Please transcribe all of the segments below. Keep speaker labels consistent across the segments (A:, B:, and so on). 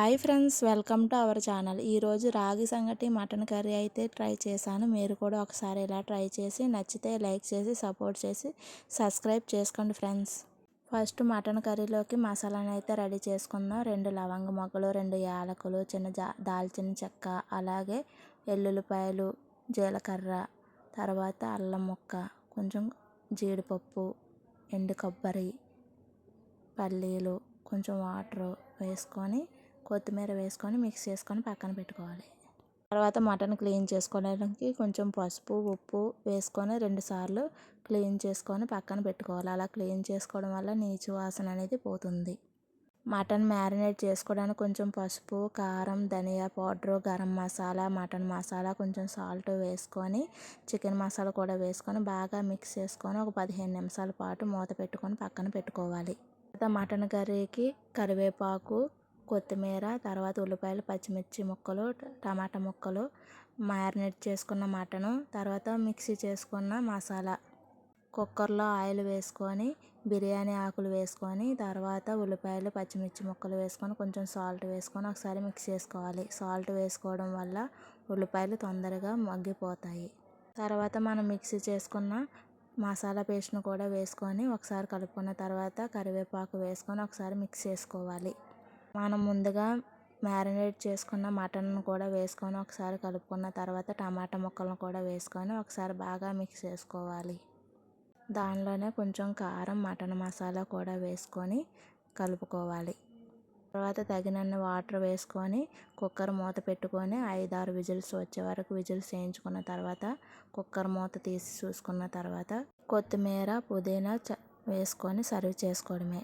A: Hi friends, welcome to our channel. ఈరోజు రాగి సంగటి మటన్ కర్రీ అయితే ట్రై చేశాను. మీరు కూడా ఒకసారి ఇలా ట్రై చేసి నచ్చితే లైక్ చేసి సపోర్ట్ చేసి సబ్స్క్రైబ్ చేసుకోండి ఫ్రెండ్స్. ఫస్ట్ మటన్ కర్రీలోకి మసాలాను అయితే రెడీ చేసుకుందాం. 2 లవంగ మొగ్గలు, 2 యాలకులు, దాల్చిన చెక్క, అలాగే ఎల్లుల్లిపాయలు, జీలకర్ర, తర్వాత అల్లం ముక్క, కొంచెం జీడిపప్పు, ఎండు కొబ్బరి, పల్లీలు, కొంచెం వాటర్ వేసుకొని కొత్తిమీర వేసుకొని మిక్స్ చేసుకొని పక్కన పెట్టుకోవాలి. తర్వాత మటన్ క్లీన్ చేసుకోవడానికి కొంచెం పసుపు, ఉప్పు వేసుకొని 2 సార్లు క్లీన్ చేసుకొని పక్కన పెట్టుకోవాలి. అలా క్లీన్ చేసుకోవడం వల్ల నీచు వాసన అనేది పోతుంది. మటన్ మ్యారినేట్ చేసుకోవడానికి కొంచెం పసుపు, కారం, ధనియా పౌడరు, గరం మసాలా, మటన్ మసాలా, కొంచెం సాల్ట్ వేసుకొని చికెన్ మసాలా కూడా వేసుకొని బాగా మిక్స్ చేసుకొని ఒక 15 నిమిషాల పాటు మూత పెట్టుకొని పక్కన పెట్టుకోవాలి. తర్వాత మటన్ కర్రీకి కరివేపాకు, కొత్తిమీర, తర్వాత ఉల్లిపాయలు, పచ్చిమిర్చి ముక్కలు, టమాటా ముక్కలు, మ్యారినేట్ చేసుకున్న మటను, తర్వాత మిక్సీ చేసుకున్న మసాలా, కుక్కర్లో ఆయిల్ వేసుకొని బిర్యానీ ఆకులు వేసుకొని తర్వాత ఉల్లిపాయలు, పచ్చిమిర్చి ముక్కలు వేసుకొని కొంచెం సాల్ట్ వేసుకొని ఒకసారి మిక్స్ చేసుకోవాలి. సాల్ట్ వేసుకోవడం వల్ల ఉల్లిపాయలు తొందరగా మగ్గిపోతాయి. తర్వాత మనం మిక్సీ చేసుకున్న మసాలా పేస్ట్ను కూడా వేసుకొని ఒకసారి కలుపుకున్న తర్వాత కరివేపాకు వేసుకొని ఒకసారి మిక్స్ చేసుకోవాలి. మనం ముందుగా మ్యారినేట్ చేసుకున్న మటన్ను కూడా వేసుకొని ఒకసారి కలుపుకున్న తర్వాత టమాటా ముక్కలను కూడా వేసుకొని ఒకసారి బాగా మిక్స్ చేసుకోవాలి. దానిలోనే కొంచెం కారం, మటన్ మసాలా కూడా వేసుకొని కలుపుకోవాలి. తర్వాత తగినన్ని వాటర్ వేసుకొని కుక్కర్ మూత పెట్టుకొని 5-6 విజిల్స్ వచ్చే వరకు విజిల్స్ వేయించుకున్న తర్వాత కుక్కర్ మూత తీసి చూసుకున్న తర్వాత కొత్తిమీర, పుదీనా వేసుకొని సర్వ్ చేసుకోవడమే.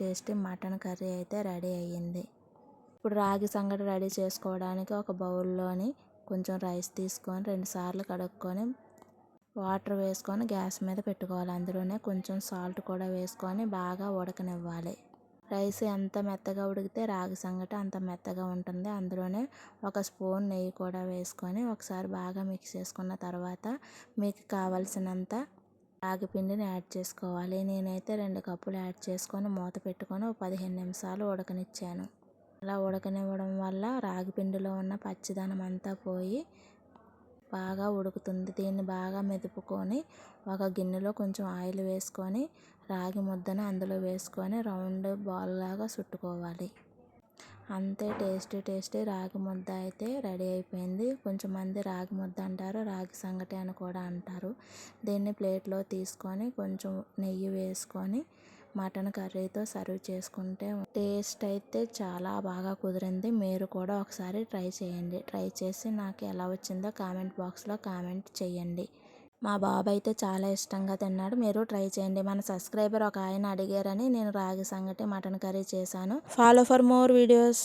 A: టేస్టీ మటన్ కర్రీ అయితే రెడీ అయ్యింది. ఇప్పుడు రాగి సంగటి రెడీ చేసుకోవడానికి ఒక బౌల్లోని కొంచెం రైస్ తీసుకొని 2 సార్లు కడుక్కొని వాటర్ వేసుకొని గ్యాస్ మీద పెట్టుకోవాలి. అందులోనే కొంచెం సాల్ట్ కూడా వేసుకొని బాగా ఉడకనివ్వాలి. రైస్ ఎంత మెత్తగా ఉడికితే రాగి సంగటి అంత మెత్తగా ఉంటుంది. అందులోనే ఒక స్పూన్ నెయ్యి కూడా వేసుకొని ఒకసారి బాగా మిక్స్ చేసుకున్న తర్వాత మీకు కావలసినంత రాగి పిండిని యాడ్ చేసుకోవాలి. నేనైతే 2 కప్పులు యాడ్ చేసుకొని మూత పెట్టుకొని 15 నిమిషాలు ఉడకనిచ్చాను. అలా ఉడకనివ్వడం వల్ల రాగి పిండిలో ఉన్న పచ్చిదనం అంతా పోయి బాగా ఉడుకుతుంది. దీన్ని బాగా మెదుపుకొని ఒక గిన్నెలో కొంచెం ఆయిల్ వేసుకొని రాగి ముద్దను అందులో వేసుకొని రౌండ్ బాల్ లాగా చుట్టుకోవాలి. అంతే, టేస్టీ రాగి ముద్ద అయితే రెడీ అయిపోయింది. కొంచెం మంది రాగి ముద్ద అంటారు, రాగి సంగటి అని కూడా అంటారు. దీన్ని ప్లేట్లో తీసుకొని కొంచెం నెయ్యి వేసుకొని మటన్ కర్రీతో సర్వ్ చేసుకుంటే టేస్ట్ అయితే చాలా బాగా కుదిరింది. మీరు కూడా ఒకసారి ట్రై చేయండి. ట్రై చేసి నాకు ఎలా వచ్చిందో కామెంట్ బాక్స్లో కామెంట్ చేయండి. మా బాబు అయితే చాలా ఇష్టంగా తిన్నాడు. మీరు ట్రై చేయండి. మన సబ్స్క్రైబర్ ఒక ఆయన అడిగారని నేను రాగి సంగటి, మటన్ కర్రీ చేశాను. Follow for more videos.